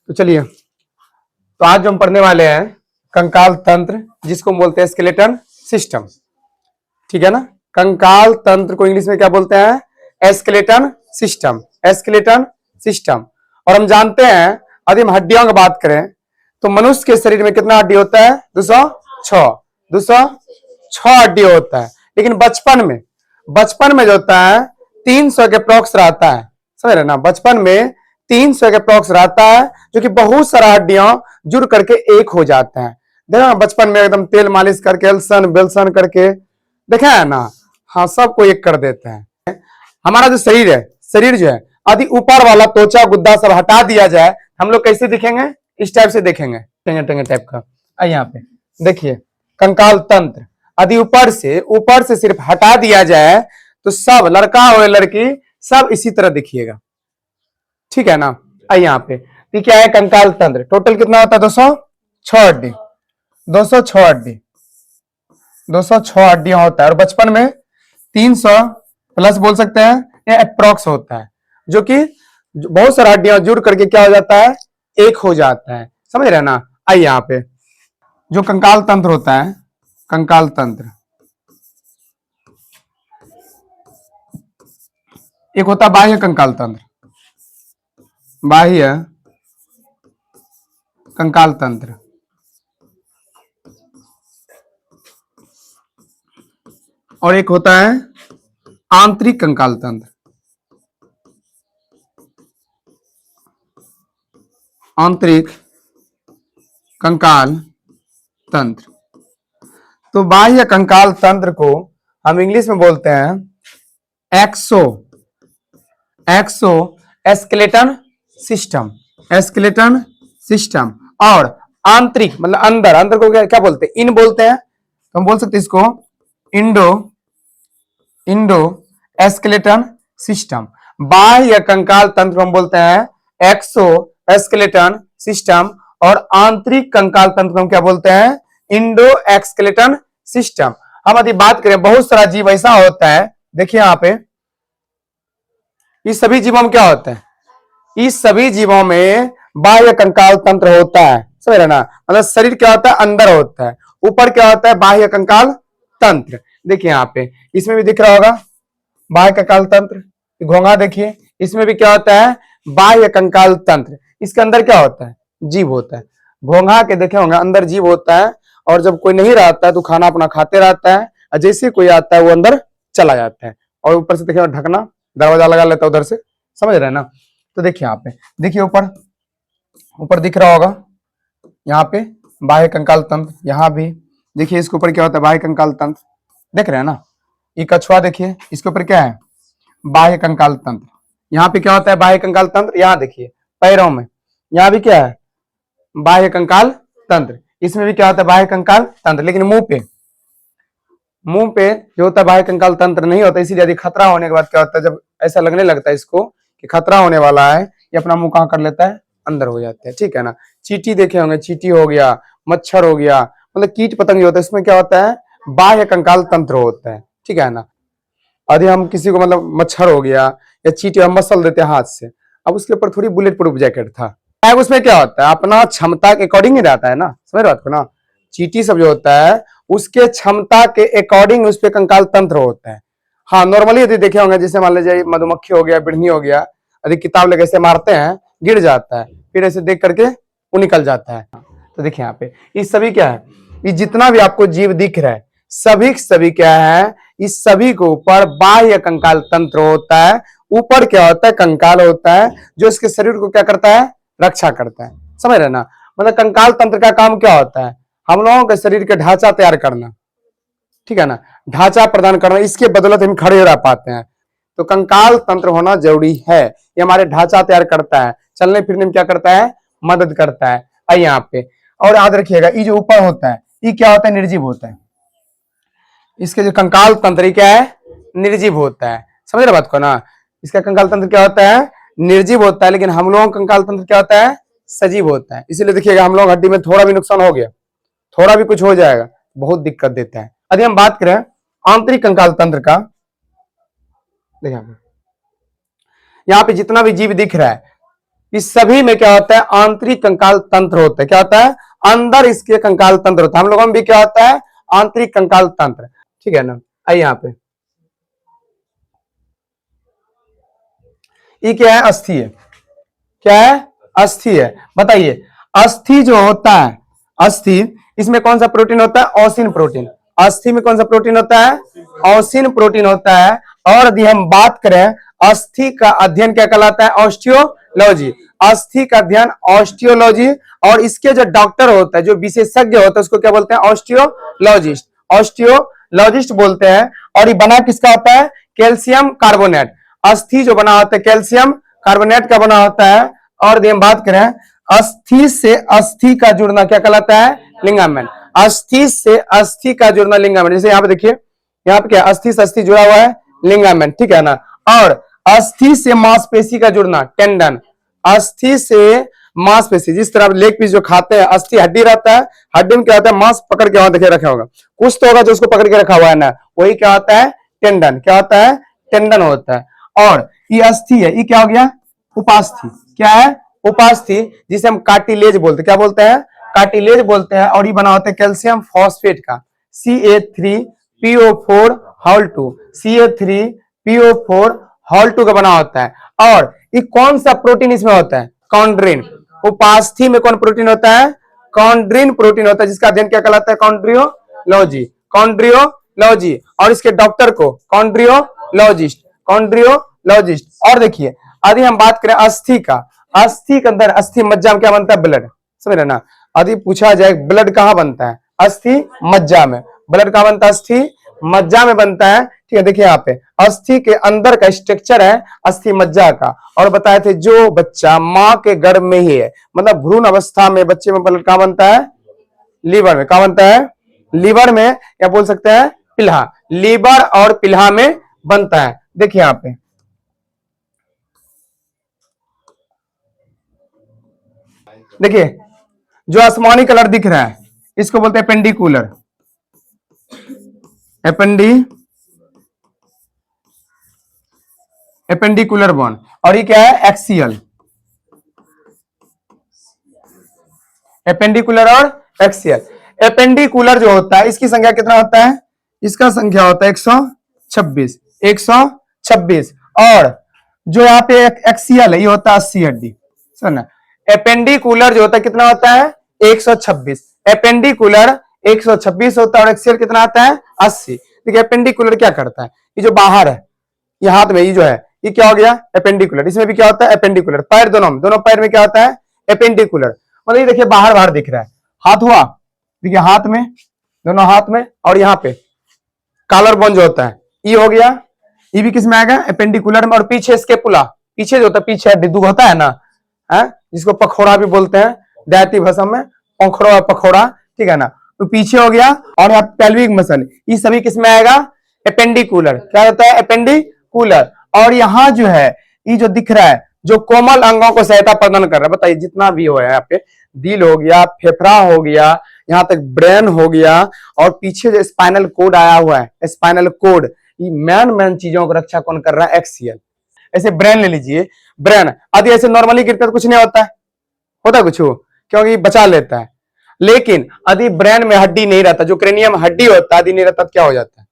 तो चलिए, तो आज जो हम पढ़ने वाले हैं कंकाल तंत्र, जिसको बोलते हैं स्केलेटन सिस्टम। ठीक है ना। कंकाल तंत्र को इंग्लिश में क्या बोलते हैं? Skeleton system. Skeleton system. और हम जानते हैं, यदि हम हड्डियों की बात करें तो मनुष्य के शरीर में कितना हड्डी होता है? 206 हड्डी होता है। लेकिन बचपन में जो होता है 300 के अप्रॉक्स रहता है। समझ रहे ना? बचपन में 300 के अप्रॉक्स रहता है, जो कि बहुत सारा हड्डियां जुड़ करके एक हो जाता है। देखा ना, बचपन में एकदम तेल मालिश करके एल्सन बेल्सन करके, देखा है ना? हाँ, सबको एक कर देते हैं। हमारा जो शरीर जो है, यदि ऊपर वाला त्वचा गुद्दा सब हटा दिया जाए, हम लोग कैसे दिखेंगे? इस टाइप से देखेंगे, टेंगे टेंगे टाइप का। यहाँ पे देखिए कंकाल तंत्र, यदि ऊपर से सिर्फ हटा दिया जाए तो सब, लड़का हो या लड़की, सब इसी तरह दिखिएगा। ठीक है ना। यहाँ पे ये क्या है? कंकाल तंत्र। टोटल कितना होता है? 206 हड्डी। 206 हड्डी 206 हड्डियां होता है। और बचपन में 300 प्लस बोल सकते हैं, या अप्रोक्स होता है, जो कि बहुत सारी हड्डियां जुड़ करके क्या हो जाता है? एक हो जाता है। समझ रहे ना? आइए यहाँ पे जो कंकाल तंत्र होता है, कंकाल तंत्र एक होता है बाह्य कंकाल तंत्र। बाह्य कंकाल तंत्र और एक होता है आंतरिक कंकाल तंत्र। आंतरिक कंकाल तंत्र। तो बाह्य कंकाल तंत्र को हम इंग्लिश में बोलते हैं एक्सो स्केलेटन सिस्टम। Skeleton system. और आंतरिक मतलब अंदर को क्या बोलते हैं? इन बोलते हैं। तो हम बोल सकते हैं इसको इंडो स्केलेटन सिस्टम। बाह्य कंकाल तंत्र को हम बोलते हैं एक्सो स्केलेटन सिस्टम, और आंतरिक कंकाल तंत्र को हम क्या बोलते हैं? Endoskeleton system. हम यदि बात करें, बहुत सारा जीव ऐसा होता है, देखिए यहाँ पे, इस सभी जीवों में क्या होता है? इस सभी जीवों में बाह्य कंकाल तंत्र होता है। समझ रहे ना? मतलब शरीर क्या होता है? अंदर होता है। ऊपर क्या होता है? बाह्य कंकाल तंत्र। देखिए यहाँ पे, इसमें भी दिख रहा होगा बाह्य कंकाल तंत्र। घोंघा देखिए, इसमें भी क्या होता है? बाह्य कंकाल तंत्र। इसके अंदर क्या होता है? जीव होता है। घोंघा के देखे होंगे, अंदर जीव होता है, और जब कोई नहीं रहता है तो खाना अपना खाते रहता है, और जैसे कोई आता है वो अंदर चला जाता है, और ऊपर से देखिए ढकना, दरवाजा लगा लेता है उधर से। समझ रहे हैं ना? तो देखिए यहाँ पे, देखिए ऊपर दिख रहा होगा, यहाँ पे बाह्य कंकाल तंत्र। यहाँ भी देखिए, इसके ऊपर क्या होता है? बाह्य कंकाल तंत्र। देख रहे हैं ना? ये कछुआ देखिए, इसके ऊपर क्या है? बाह्य कंकाल तंत्र। यहाँ पे क्या होता है? बाह्य कंकाल तंत्र। यहाँ देखिए पैरों में, यहाँ भी क्या है? बाह्य कंकाल तंत्र। इसमें भी क्या होता है? बाह्य कंकाल तंत्र। लेकिन मुंह पे जो होता है बाह्य कंकाल तंत्र नहीं होता। इसीलिए यदि खतरा होने के बाद क्या होता है? जब ऐसा लगने लगता है इसको कि खतरा होने वाला है, ये अपना मुंह कहाँ कर लेता है? अंदर हो जाता है। ठीक है ना? चींटी देखे होंगे, चींटी हो गया, मच्छर हो गया, मतलब कीट पतंग होता है, इसमें क्या होता है? बाह्य कंकाल तंत्र होता है। ठीक है ना? यदि हम किसी को, मतलब मच्छर हो गया या चींटी, हम मसल देते हैं हाथ से, अब उसके ऊपर थोड़ी बुलेट प्रूफ जैकेट था, उसमें क्या होता है? अपना क्षमता के अकॉर्डिंग ही रहता है ना। समझ बात को ना? चींटी सब जो होता है उसके क्षमता के अकॉर्डिंग उस पर कंकाल तंत्र होता है। हाँ, नॉर्मली यदि देखे होंगे, जैसे मान लीजिए मधुमक्खी हो गया, बिढ़नी हो गया, यदि किताब लेके ऐसे मारते हैं, गिर जाता है, फिर ऐसे देख करके वो निकल जाता है। तो देखिए यहाँ पे, ये सभी क्या है? ये जितना भी आपको जीव दिख रहा है, सभी क्या है? इस सभी के ऊपर बाह्य कंकाल तंत्र होता है। ऊपर क्या होता है? कंकाल होता है, जो इसके शरीर को क्या करता है? रक्षा करता है। समझ रहे ना? मतलब कंकाल तंत्र का काम क्या होता है? हम लोगों के शरीर के ढांचा तैयार करना। ठीक है ना? ढांचा प्रदान करना, इसके बदौलत हम खड़े रह पाते हैं। तो कंकाल तंत्र होना जरूरी है। ये हमारे ढांचा तैयार करता है, चलने फिरने में क्या करता है? मदद करता है। आइए यहाँ पे, और याद रखिएगा, ये जो ऊपर होता है ये क्या होता है? निर्जीव होता है। इसके जो कंकाल तंत्र क्या है? निर्जीव होता है। समझ रहे बात को ना? इसका कंकाल तंत्र क्या होता है? निर्जीव होता है। लेकिन हम लोगों का कंकाल तंत्र क्या होता है? सजीव होता है। इसीलिए देखिएगा, हम लोग हड्डी में थोड़ा भी नुकसान हो गया, थोड़ा भी कुछ हो जाएगा, बहुत दिक्कत देता है। यदि हम बात करें आंतरिक कंकाल तंत्र का, देखिए यहाँ पे जितना भी जीव दिख रहा है, इस सभी में क्या होता है, आंतरिक कंकाल तंत्र होता है। क्या होता है, अंदर इसके कंकाल तंत्र होता है। हम लोगों में भी क्या होता है, आंतरिक कंकाल तंत्र, ठीक है ना। आइए यहाँ पे, ये क्या है, अस्थि है। क्या है, अस्थि है। बताइए, अस्थि जो होता है, अस्थि, इसमें कौन सा प्रोटीन होता है, ओसिन प्रोटीन। अस्थि में कौन सा प्रोटीन होता है, ओसिन प्रोटीन होता है। और यदि हम बात करें, अस्थि का अध्ययन क्या कहलाता है, ऑस्टियोलॉजी। अस्थि का अध्ययन ऑस्टियोलॉजी। और इसके जो डॉक्टर होता है, जो विशेषज्ञ होता है, उसको क्या बोलते हैं, ऑस्टियोलॉजिस्ट। ऑस्टियोलॉजिस्ट बोलते हैं। और ये बना किसका होता है, कैल्शियम कार्बोनेट। अस्थि जो बना होता है कैल्शियम कार्बोनेट का बना होता है। और यदि हम बात करें, अस्थि से अस्थि का जुड़ना क्या कहलाता है, लिगामेंट। अस्थि से अस्थि का जुड़ना लिगामेंट। जैसे यहाँ पे देखिए, यहाँ पे क्या, अस्थि से अस्थि जुड़ा हुआ है, लिगामेंट, ठीक है ना। और अस्थि से मांसपेशी का जुड़ना, टेंडन। अस्थि से मांसपेशी, जिस तरह लेग पीस जो खाते हैं, अस्थि हड्डी रहता है, हड्डी में क्या होता है, मांस पकड़ के वहां देखिए रखा होगा, कुछ तो होगा जो उसको पकड़ के रखा हुआ है ना, वही क्या होता है, टेंडन। क्या होता है, टेंडन होता है। और ये अस्थि है, ये क्या हो गया, उपास्थि। क्या है, उपास्थि, जिसे हम कार्टिलेज बोलते हैं। क्या बोलते हैं, कार्टिलेज बोलते हैं। और ये बना होता है कैल्शियम फॉस्फेट का, CA3PO4 हॉल 2, CA3PO4 हॉल 2 का बना होता है। और ये कौन सा प्रोटीन इसमें होता है, कॉन्ड्रिन। उपास्थि में कौन प्रोटीन होता है, कॉन्ड्रिन प्रोटीन होता है, जिसका अध्ययन क्या कहलाता है, कॉन्ड्रियोलॉजी। कॉन्ड्रियोलॉजी। और इसके डॉक्टर को कॉन्ड्रियोलॉजिस्ट, कॉन्ड्रियोलॉजिस्ट। और देखिए, यदि हम बात करें अस्थि का, अस्थि के अंदर, अस्थि मज्जा में क्या बनता है, ब्लड। समझ रहे ना। यदि पूछा जाए ब्लड कहाँ बनता है, अस्थि मज्जा में। ब्लड कहाँ बनता है, अस्थि मज्जा में बनता है, ठीक है। देखिए यहाँ पे अस्थि के अंदर का स्ट्रक्चर है अस्थि मज्जा का। और बताए थे, जो बच्चा माँ के गर्भ में ही है, मतलब भ्रूण अवस्था में बच्चे में ब्लड कहाँ बनता है, लीवर में। कहाँ बनता है, लीवर में, या बोल सकते हैं पिल्हा। लीवर और पिल्हा में बनता है। देखिए यहाँ पे, देखिए जो आसमानी कलर दिख रहा है, इसको बोलते हैं एपेंडिकुलर। Appendicular bone. और ये क्या है, एक्सियल। एपेंडिकुलर और एक्सियल। एपेंडिकुलर जो होता है, इसकी संख्या कितना होता है, इसका संख्या होता है 126। 126। और जो यहाँ पे एक्सियल है, ये होता है 80 हड्डी। सुना, एपेंडिकुलर जो होता है कितना होता है, 126। एपेंडिकुलर 126 होता है, और एक्सियल कितना आता है, 80। देखिए एपेंडिकुलर क्या करता है, ये जो बाहर है, ये हाथ में, ये जो है, ये क्या हो गया, एपेंडिकुलर। इसमें भी क्या होता है, एपेंडिकुलर। पैर दोनों पैर में क्या होता है, एपेंडिकुलर। मतलब ये देखिए बाहर बाहर दिख रहा है। हाथ हुआ, देखिए हाथ में, दोनों हाथ में। और यहाँ पे कॉलर बोन जो होता है, ये हो गया, ये भी किस में आएगा, एपेंडिकुलर में। और पीछे स्केपुला, पीछे जो होता है, पीछे डिद्दू होता है ना, है, जिसको पखोड़ा भी बोलते हैं देहाती भाषा में, पंखोड़ा पखोड़ा, ठीक है ना। तो पीछे हो गया। और यहाँ पेल्विक मसल, ये सभी किस में आएगा, एपेंडिकुलर। क्या होता है, एपेंडिकुलर। और यहाँ जो है, ये जो दिख रहा है, जो कोमल अंगों को सहायता प्रदान कर रहा है, बताइए जितना भी हो है यहाँ पे, दिल हो गया, फेफड़ा हो गया, यहाँ तक ब्रेन हो गया, और पीछे जो स्पाइनल कोड आया हुआ है, स्पाइनल कोड, ये मैन चीजों की रक्षा कौन कर रहा है, एक्सियल। ऐसे ब्रेन ले लीजिए, ब्रेन आदि ऐसे नॉर्मली गिरता तो कुछ नहीं होता है, होता कुछ हो, क्योंकि बचा लेता है। लेकिन यदि ब्रेन में हड्डी नहीं रहता, जो क्रेनियम हड्डी होता है, यदि नहीं रहता तो क्या हो जाता है,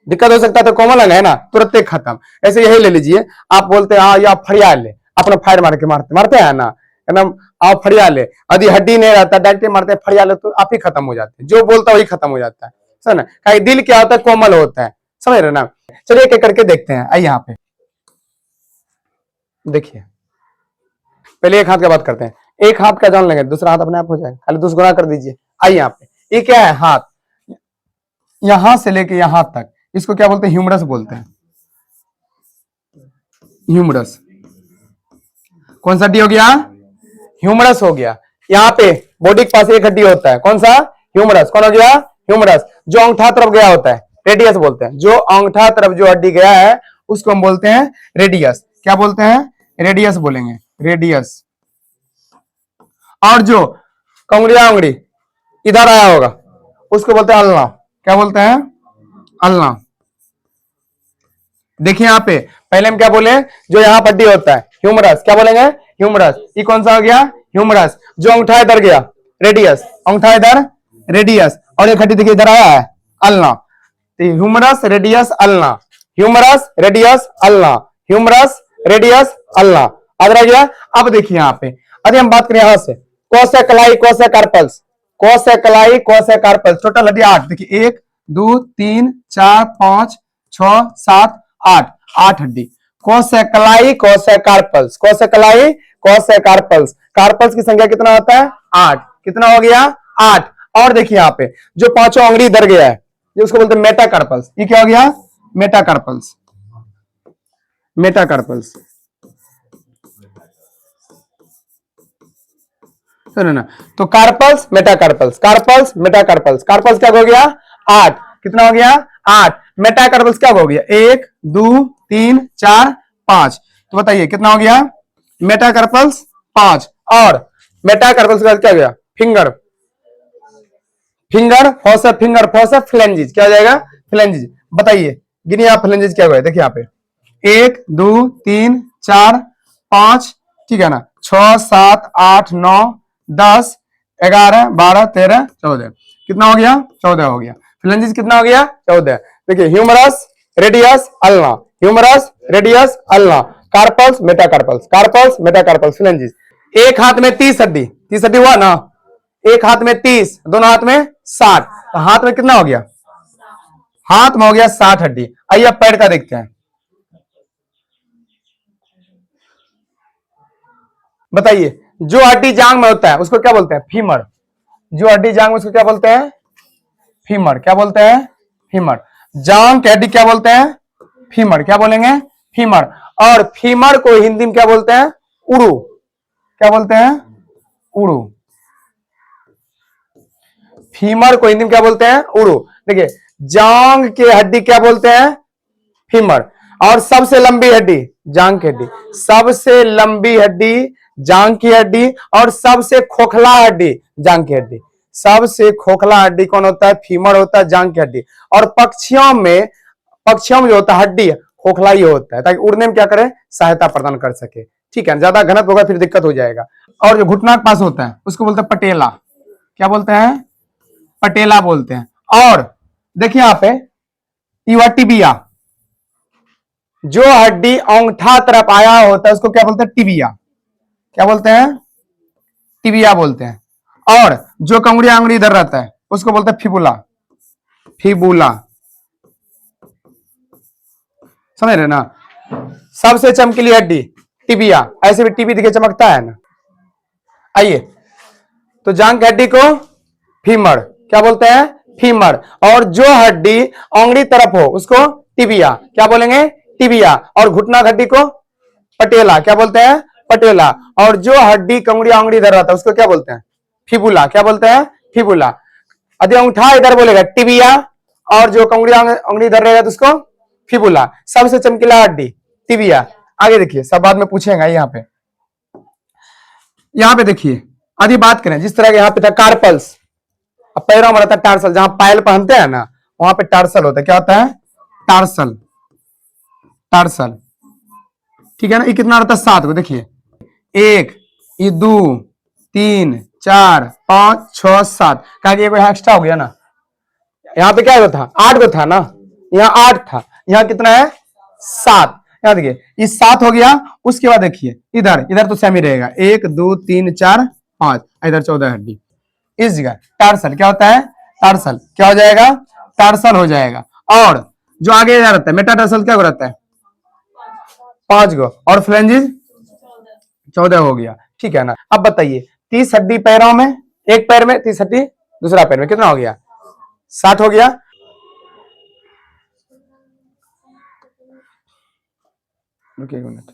दिक्कत हो सकता है। तो कोमल अंग है ना, तुरंत खत्म। ऐसे यही ले लीजिए, आप बोलते हैं हाँ या फड़िया ले, अपना फायर मार के मारते हैं ना, एकदम आप फड़िया ले, यदि हड्डी नहीं रहता डायरेक्ट मारते हैं फड़िया ले, तो आप ही खत्म हो जाते हैं, जो बोलता है वही खत्म हो जाता है। समझ ना, दिल क्या होता है, कोमल होता है, समझ रहे ना। चलिए एक एक करके देखते हैं। आइए यहाँ पे देखिए, पहले एक हाथ का बात करते हैं। एक हाथ का जान लेंगे, दूसरा हाथ अपने आप हो जाएगा, खाली दुष्गुना कर दीजिए। आइए यहाँ पे, ये क्या है, हाथ, यहां से लेके यहां तक, इसको क्या बोलते हैं, ह्यूमरस बोलते हैं। ह्यूमरस, कौन सा हड्डी हो गया, ह्यूमरस हो गया। यहाँ पे बॉडी के पास एक हड्डी होता है, कौन सा, ह्यूमरस। कौन हो गया, ह्यूमरस। जो अंगूठा तरफ गया होता है, रेडियस बोलते हैं। जो अंगूठा तरफ जो हड्डी गया है, उसको हम बोलते हैं रेडियस। क्या बोलते हैं, रेडियस बोलेंगे, रेडियस। और जो कंगड़ी इधर आया होगा, उसको बोलते हैं अल्ना। क्या बोलते हैं, अल्ना। देखिए यहाँ पे पहले हम क्या बोले, जो यहाँ हड्डी होता है ह्यूमरस, क्या बोलेंगे, ह्यूमरस। ये कौन सा हो गया? ह्यूमरस। जो अंगूठा इधर गया, रेडियस, अंगूठा इधर रेडियस, और एक हड्डी देखिए इधर आया है, अल्ना। तो humerus, radius, ulna, humerus, radius, ulna, humerus, radius, ulna. अब रह गया। अब देखिए यहाँ पे, अभी हम बात करें यहां से, कोसेकलाई, कोसेकार्पल्स, कोसेकलाई, कोसेकार्पल्स, टोटल हड्डी 8। देखिए 1 2 3 4 5 6 7 8, 8 हड्डी। कोसेकलाई, कोसेकार्पल्स, कोसेकलाई, कोसेकार्पल्स, कार्पल्स की संख्या कितना होता है? 8। कितना हो गया? 8। और देखिए यहाँ पे जो पांचों अंगुली इधर गया है, ये उसको बोलते हैं मेटाकार्पल्स। ये क्या हो गया? Metacarpals, metacarpals. सुनो ना, तो carpals, metacarpals, carpals, metacarpals. Carpals क्या हो गया? 8। कितना हो गया? 8। मेटाकार्पल्स क्या हो गया? 1 2 3 4 5। तो बताइए कितना हो गया? मेटाकार्पल्स 5। और मेटाकार्पल्स का क्या हो गया? Finger, finger, fossa, finger, fossa, phalanges. क्या हो जाएगा? फ्लेंजिज। बताइए गिनिए आप, फ्लेंजिज क्या हुआ है? देखिए यहाँ पे 1 2 3 4 5, ठीक है ना, 6 7 8 9 10 11 12 13 14। कितना हो गया? 14 हो गया। फ्लेंजिज कितना हो गया? 14। देखिए humerus, radius, ulna, humerus, radius, ulna, carpals, metacarpals, carpals, metacarpals, phalanges. एक हाथ में 30 हड्डी, 30 हड्डी हुआ ना, एक हाथ में 30, दोनों हाथ में 60, तो हाथ में कितना हो गया? हाथ में हो गया 60 हड्डी। आइए अब पैर का देखते हैं। बताइए जो हड्डी जांग में होता है उसको क्या बोलते हैं? फीमर। जो हड्डी जांग में उसको क्या बोलते हैं? फीमर। क्या बोलते हैं? फीमर। जांग की हड्डी क्या बोलते हैं? फीमर। क्या बोलेंगे? फीमर। और फीमर को हिंदी में क्या बोलते हैं? उड़ू। क्या बोलते हैं? उड़ू। फीमर को हिंदी में क्या बोलते हैं? उड़ू। देखिए जांग की हड्डी क्या बोलते हैं? फीमर। और सबसे लंबी हड्डी जांग की हड्डी, सबसे लंबी हड्डी जांग की हड्डी, और सबसे खोखला हड्डी जांग की हड्डी। सबसे खोखला हड्डी कौन होता है? फीमर होता है, जांग की हड्डी। और पक्षियों में, पक्षियों में जो होता है हड्डी खोखला ही होता है, ताकि उड़ने में क्या करे? सहायता प्रदान कर सके। ठीक है, ज्यादा घनत्व होगा फिर दिक्कत हो जाएगा। और जो घुटना के पास होता है उसको बोलते हैं पटेला। क्या बोलते हैं? पटेला बोलते हैं। और देखिए यहाँ पे युवा टिबिया, जो हड्डी अंगूठा तरफ आया होता है उसको क्या बोलते हैं? टिबिया। क्या बोलते हैं? टिबिया बोलते हैं। और जो कंगुड़ी आंगुड़ी इधर रहता है उसको बोलते हैं फिबुला। फिबुला, समझ रहे ना? सबसे चमकीली हड्डी टिबिया। ऐसे भी टीबी दिखे चमकता है ना। आइए, तो जांग की हड्डी को फीमर क्या बोलते हैं? फीमर। और जो हड्डी अंगुड़ी तरफ हो उसको टिबिया। क्या बोलेंगे? टिबिया। और घुटना हड्डी को पटेला। क्या बोलते हैं? पटेला। और जो हड्डी कंगुड़ी आंगुड़ी इधर रहता है उसको क्या बोलते हैं? फिबुला। क्या बोलते हैं? फिबुला। यदि अंगूठा इधर बोलेगा टिबिया, और जो कंगुड़ी आंगुड़ी इधर रहेगा तो उसको फिबुला। सबसे चमकीला हड्डी टिबिया। आगे देखिए, सब बाद में पूछेगा। यहाँ पे देखिए, आदि बात करें जिस तरह के यहाँ पे था कार्पल्स, अब पैरों में रहता है टार्सल, जहां पायल पहनते हैं ना वहां पे टार्सल होता है। क्या होता है? Tarsal, tarsal. ठीक है ना। ये कितना रहता है? 7 को। देखिए 1 ये 2 3 4 5 6 7, कहा कि यहाँ एक्स्ट्रा हो गया ना। यहाँ पे क्या था? 8 को था ना, यहाँ 8 था, यहाँ कितना है? 7। यहाँ देखिए ये 7 हो गया। उसके बाद देखिए इधर, इधर तो सेम ही रहेगा, 1 2 3 4 5, इधर 14 हड्डी। इस जगह टार्सल क्या होता है? टार्सल क्या हो जाएगा? टार्सल हो जाएगा। और जो आगे रहता है मेटाटार्सल क्या रहता है? 5 गो। और फ्लेंजिज 14 हो गया। ठीक है ना। अब बताइए 30 हड्डी पैरों में, एक पैर में 30 हड्डी, दूसरा पैर में कितना हो गया? 60 हो गया। रुकिए 1 मिनट।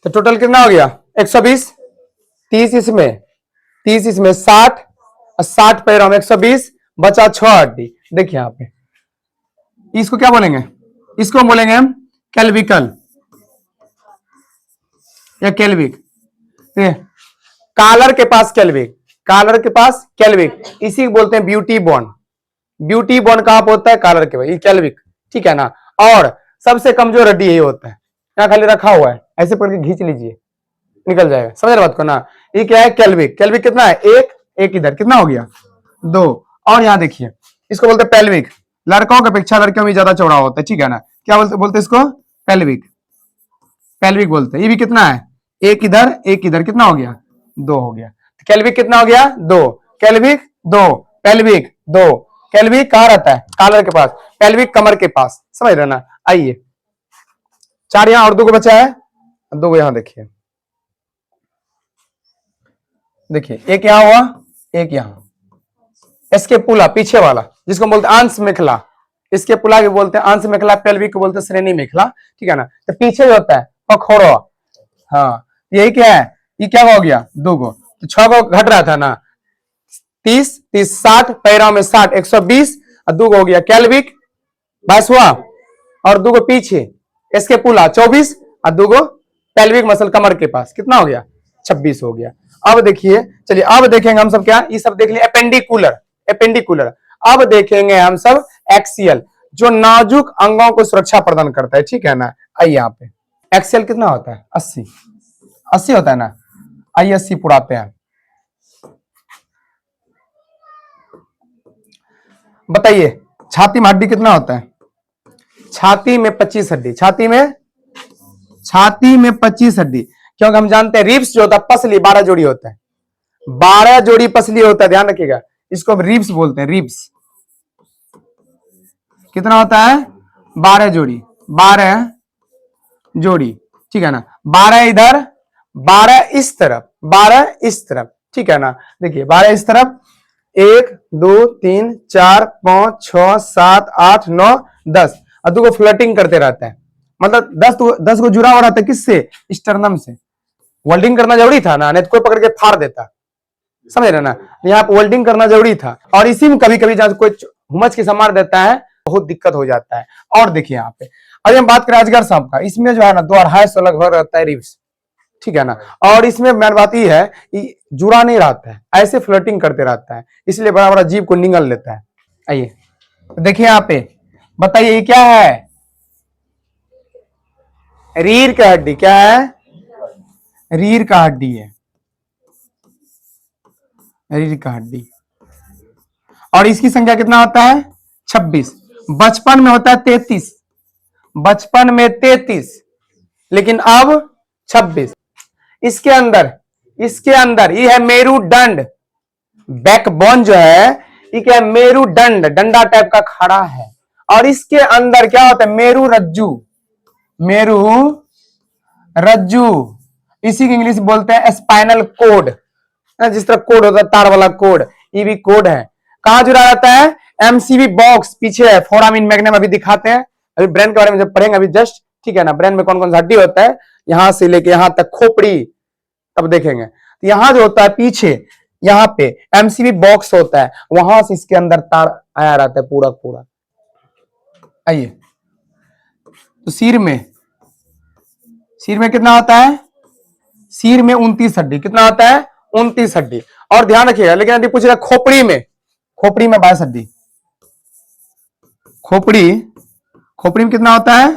तो टोटल कितना हो गया? 120। 30 इसमें, 30 इसमें, 60, 60 पैरों में 120, बचा 6 हड्डी। देखिए यहाँ पे इसको क्या बोलेंगे? इसको बोलेंगे हम कैल्विकल या कैल्विक। कॉलर के पास कैल्विक, कॉलर के पास कैल्विक, इसी को बोलते हैं ब्यूटी बोन। ब्यूटी बोन कहां पर होता है? कॉलर के पास, ये कैल्विक। ठीक है ना। और सबसे कमजोर हड्डी यही होता है, यहाँ खाली रखा हुआ है, ऐसे पकड़ के खींच लीजिए, निकल जाएगा। समझ रहे बात को ना। ये क्या है, कैल्विक। कैल्विक कितना है, एक, एक इधर, कितना हो गया, दो। और यहाँ देखिए, इसको बोलते हैं पेल्विक। लड़कों की अपेक्षा लड़कियों में ज्यादा चौड़ा होता है, ठीक है ना। क्या बोलते बोलते इसको, पेल्विक। पेल्विक बोलते हैं। ये भी कितना है, एक इधर, एक इधर, कितना हो गया, दो हो गया। कैल्विक कितना हो गया, दो। कैल्विक दो, पेल्विक दो। कैल्विक कहाँ रहता है, कॉलर के पास, पेल्विक कमर के पास। समझ रहे ना। आइए, चार यहाँ और दो को बचा है, दो यहां देखिए। देखिए एक यहां हुआ, एक यहां। इसके पुला पीछे वाला, जिसको बोलते हैं अंश मेखला, इसके पुला भी बोलते हैं अंश मेखला, पेल्विक को बोलते हैं श्रेणी मेखला, ठीक है ना। तो पीछे जो होता है पखोरो, हाँ यही क्या है, ये क्या हो गया, दो गो। तो 6 को घट रहा था ना, 30 30 60, पैरों में 60 120, और दो हो गया कैल्विक, बस हुआ। और दो गो पीछे इसके पुला 24, और दो गो पेल्विक मसल कमर के पास, कितना हो गया, 26 हो गया। अब देखिए, चलिए अब देखेंगे हम सब क्या, ये सब देख लिया एपेंडिकुलर, एपेंडिकुलर। अब देखेंगे हम सब एक्सियल, जो नाजुक अंगों को सुरक्षा प्रदान करता है, ठीक है ना। आइए यहाँ पे एक्सियल कितना होता है, 80, 80 होता है ना। आइए 80 पुराते हैं। बताइए छाती में हड्डी कितना होता है, छाती में 25 हड्डी, छाती में 25 हड्डी। क्योंकि हम जानते हैं रिब्स जो होता है पसली 12 जोड़ी होता है, 12 जोड़ी पसली होता है, ध्यान रखिएगा। इसको हम रिब्स बोलते हैं, रिब्स। कितना होता है, 12 जोड़ी, 12 जोड़ी, ठीक है ना। 12 इधर, 12 इस तरफ, 12 इस तरफ, ठीक है ना। देखिए 12 इस तरफ, 1 2 3 4 5 6 7 8 9 10, और दो को फ्लटिंग करते रहता है, मतलब 10 को जुड़ा हुआ रहता है, किससे, स्टर्नम से। वेल्डिंग करना जरूरी था ना, नहीं तो कोई पकड़ के फाड़ देता, समझ रहे ना। यहाँ पे वेल्डिंग करना जरूरी था, और इसी में कभी कभी जहां कोई हुमच की मार देता है, बहुत दिक्कत हो जाता है। और देखिए यहाँ पे अभी हम बात करें अजगर सांप का, इसमें जो है ना 2-250 लगभग रहता है रिब्स, ठीक है ना। और इसमें मेन बात यह है कि जुड़ा नहीं रहता है, ऐसे फ्लटिंग करते रहता है, इसलिए बड़ा बड़ा जीव को निगल लेता है। आइए देखिए यहाँ पे, बताइए ये क्या है, रीढ़ का हड्डी। क्या है, रीढ़ का हड्डी है, रीढ़ का हड्डी। और इसकी संख्या कितना होता है, 26। बचपन में होता है 33, बचपन में 33, लेकिन अब 26। इसके अंदर ये है मेरुदंड, बैकबोन जो है ये क्या है, मेरुदंड, डंडा टाइप का खड़ा है। और इसके अंदर क्या होता है, मेरु रज्जू, मेरु रज्जू, इसी की इंग्लिश बोलते हैं स्पाइनल कोड। जिस तरह कोड होता है तार वाला कोड, ये भी कोड है। कहां जुड़ा रहता है, एमसीवी बॉक्स पीछे है, फोरामिन मैग्नम अभी दिखाते हैं, अभी ब्रेन के बारे में जब पढ़ेंगे अभी जस्ट, ठीक है ना। ब्रेन में कौन कौन सा हड्डी होता है, यहां से लेके यहां तक खोपड़ी, तब देखेंगे। तो यहां जो होता है पीछे, यहाँ पे एमसीवी बॉक्स होता है, वहां से इसके अंदर तार आया रहता है पूरा पूरा। आइए तो सिर में कितना होता है, सिर में 29 हड्डी, कितना होता है, 29 हड्डी। और ध्यान रखिएगा, लेकिन यदि पूछेगा खोपड़ी में 22 हड्डी, खोपड़ी में कितना होता है,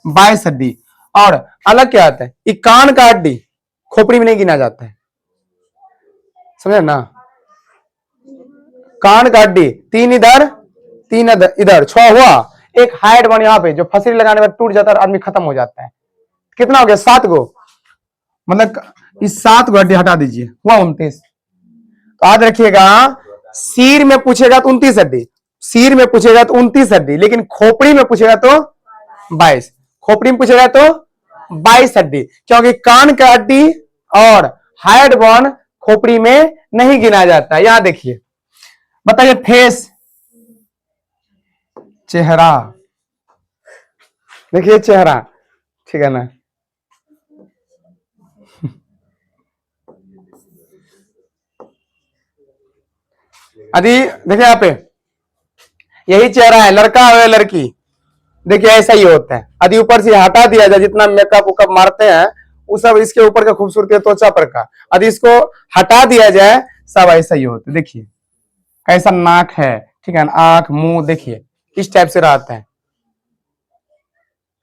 22 हड्डी। और अलग क्या आता है, ये कान का हड्डी खोपड़ी में नहीं गिना जाता है, समझे ना। कान का हड्डी 3 इधर 3 इधर, 6 हुआ। एक हाइड वन यहाँ पे जो फसरी लगाने में टूट जाता है, आदमी खत्म हो जाता है। कितना हो गया, 7 गो, मतलब इस 7 गो हड्डी हटा दीजिए, हुआ 29। तो याद रखिएगा, सिर में पूछेगा तो 29 हड्डी, सिर में पूछेगा तो 29 हड्डी, लेकिन खोपड़ी में पूछेगा तो 22, खोपड़ी में पूछेगा तो 22 हड्डी, क्योंकि कान का हड्डी और हाइड बोन खोपड़ी में नहीं गिना जाता। यहां देखिए, बताइए फेस, चेहरा, देखिए चेहरा, ठीक है ना। अभी देखिए यहाँ पे, यही चेहरा है, लड़का हो या लड़की, देखिए ऐसा ही होता है। यदि ऊपर से हटा दिया जाए, जितना मेकअप उकअप मारते हैं वो सब इसके ऊपर का खूबसूरती है त्वचा पर का, यदि इसको हटा दिया जाए सब ऐसा ही होता है। देखिए कैसा नाक है, ठीक है ना, आंख मुंह देखिए इस टाइप से रहता है।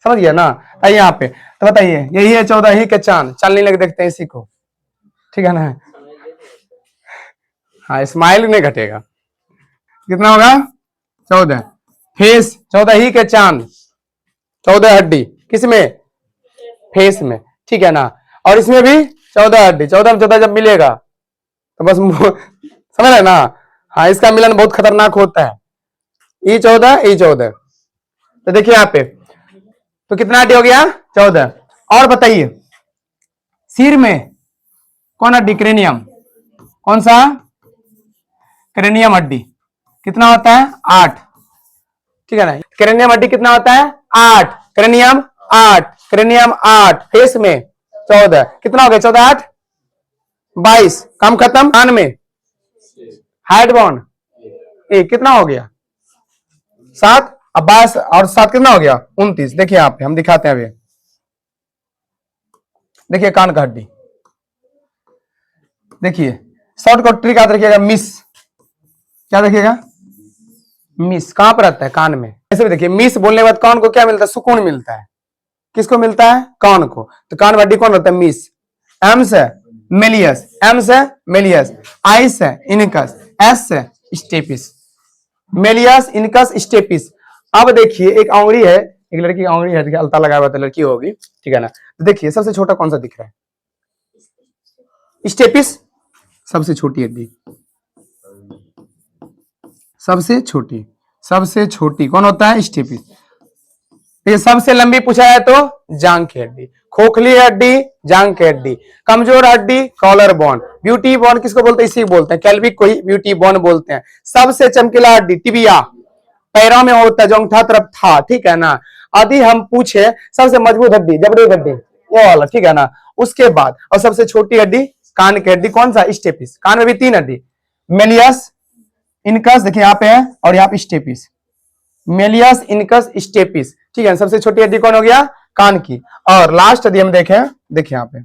समझ गया ना। आइए यहाँ पे तो बताइए, यही है 14 ही के चांद, चल नहीं लगे देखते हैं इसी को, ठीक है ना। हाँ स्माइल नहीं घटेगा, कितना होगा 14। फेस 14 ही के चांद, 14 हड्डी किसमें, फेस में, ठीक है ना। और इसमें भी 14 हड्डी, 14 में 14 जब मिलेगा तो बस समझ रहे ना। हाँ इसका मिलन बहुत खतरनाक होता है, E14 तो देखिए यहाँ पे तो कितना हड्डी हो गया 14। और बताइए सिर में कौन हड्डी, क्रेनियम, कौन सा, क्रेनियम हड्डी कितना होता है 8, ठीक है ना। क्रेनियम हड्डी कितना होता है 8, क्रेनियम 8, क्रेनियम 8, फेस में 14, कितना हो गया 14 8 22, काम खत्म। कान में हाइड बोन कितना हो गया 7, अब 22 और 7 कितना हो गया 29। देखिए यहाँ पे हम दिखाते हैं अभी, देखिए कान का हड्डी, देखिए शॉर्ट कट ट्रिक याद रखिएगा, मिस, क्या देखिएगा मिस कहां पर आता है, कान में। ऐसे भी देखिए मिस बोलने के बाद कान को क्या मिलता है, सुकून मिलता है, किसको मिलता है, कान को। तो कान हड्डी कौन होता है, मिस। एम्स है मेलियस, एम्स है मेलियस, आइस है इनकस, एस है स्टेपिस, मेलियस इनकस स्टेपिस। अब देखिए एक आंगुरी है, एक लड़की की आंगुरी है, देखिए अल्ता लगाया हुआ तो लड़की होगी, ठीक है ना। तो देखिए सबसे छोटा कौन सा दिख रहा है, स्टेपिस, सबसे छोटी हड्डी, सबसे छोटी कौन होता है, स्टेपिस। ये सबसे लंबी पूछा है तो जांग की हड्डी, खोखली हड्डी जांग की हड्डी, कमजोर हड्डी कॉलर बोन, ब्यूटी बोन किसको बोलते हैं, इसी बोलते हैं, कैल्विक को ही ब्यूटी बोन बोलते हैं। सबसे चमकीला हड्डी टिबिया, पैरों में होता है, जो अंगूठा तरफ था, ठीक है ना। यदि हम पूछे सबसे मजबूत हड्डी, जबड़े हड्डी, ये वाला, ठीक है ना। उसके बाद और सबसे छोटी हड्डी कान की हड्डी, कौन सा, स्टेपिस। कान में भी 3 हड्डी, मेलियस इनकस, देखिए यहाँ पे है, और यहाँ पे स्टेपिस, मेलियस इनकस स्टेपिस, ठीक है। सबसे छोटी हड्डी कौन हो गया, कान की। और लास्ट यदि हम देखें, देखिए यहाँ पे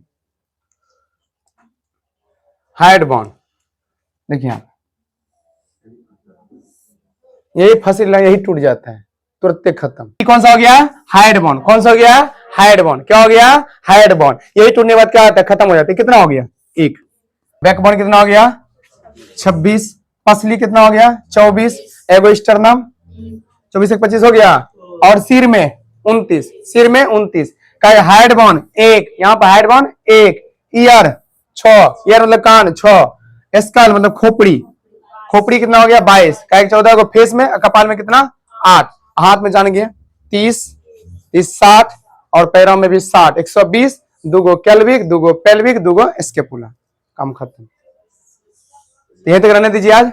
हाइड बोन, देखिए यहाँ यही फंसी, यही टूट जाता है तुरंत खत्म। कौन सा हो गया, हाइड बोन, कौन सा हो गया, हाइड बोन, क्या हो गया, हाइड बोन। यही टूटने के बाद क्या होता है, खत्म हो जाती है। कितना हो गया 1, बैकबोन कितना हो गया 26, पसली कितना हो गया 24, एगोस्टर्नम 24 1 25 हो गया, और सिर में 29, सिर में 29 का हाइड बोन 1, यहाँ पर हाइड बोन 1, ईयर 6, ईयर मतलब कान 6, स्कल मतलब खोपड़ी, खोपड़ी कितना हो गया 22 का 14 को, फेस में कपाल में कितना 8, हाथ में जान गए 30 30 60, और पैरों में भी 60 120, 2 कैल्विक 2 पेल्विक 2 स्केपुला, काम खत्म। यही तक रहने दीजिए आज।